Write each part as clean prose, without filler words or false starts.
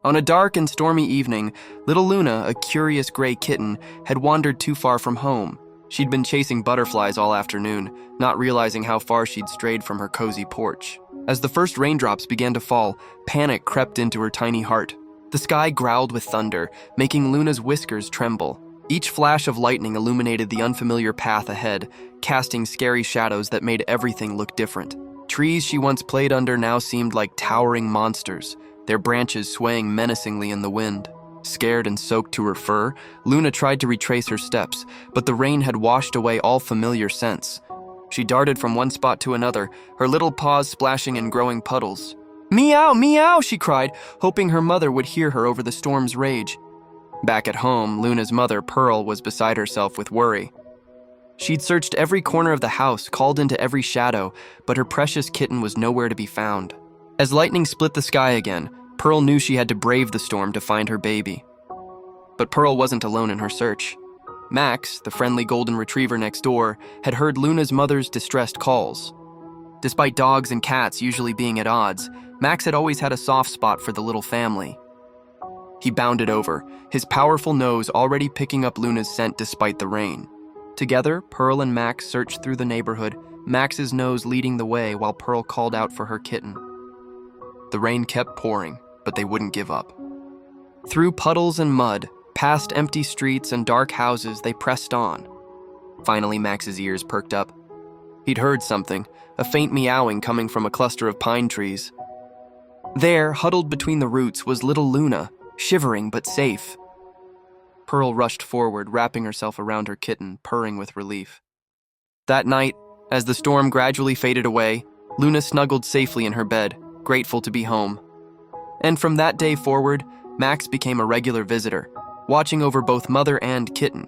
On a dark and stormy evening, little Luna, a curious gray kitten, had wandered too far from home. She'd been chasing butterflies all afternoon, not realizing how far she'd strayed from her cozy porch. As the first raindrops began to fall, panic crept into her tiny heart. The sky growled with thunder, making Luna's whiskers tremble. Each flash of lightning illuminated the unfamiliar path ahead, casting scary shadows that made everything look different. Trees she once played under now seemed like towering monsters, their branches swaying menacingly in the wind. Scared and soaked to her fur, Luna tried to retrace her steps, but the rain had washed away all familiar scents. She darted from one spot to another, her little paws splashing in growing puddles. "Meow, meow," she cried, hoping her mother would hear her over the storm's rage. Back at home, Luna's mother, Pearl, was beside herself with worry. She'd searched every corner of the house, called into every shadow, but her precious kitten was nowhere to be found. As lightning split the sky again, Pearl knew she had to brave the storm to find her baby. But Pearl wasn't alone in her search. Max, the friendly golden retriever next door, had heard Luna's mother's distressed calls. Despite dogs and cats usually being at odds, Max had always had a soft spot for the little family. He bounded over, his powerful nose already picking up Luna's scent despite the rain. Together, Pearl and Max searched through the neighborhood, Max's nose leading the way while Pearl called out for her kitten. The rain kept pouring, but they wouldn't give up. Through puddles and mud, past empty streets and dark houses, they pressed on. Finally, Max's ears perked up. He'd heard something, a faint meowing coming from a cluster of pine trees. There, huddled between the roots, was little Luna, shivering but safe. Pearl rushed forward, wrapping herself around her kitten, purring with relief. That night, as the storm gradually faded away, Luna snuggled safely in her bed, grateful to be home. And from that day forward, Max became a regular visitor, watching over both mother and kitten.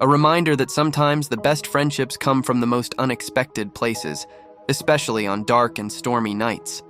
A reminder that sometimes the best friendships come from the most unexpected places, especially on dark and stormy nights.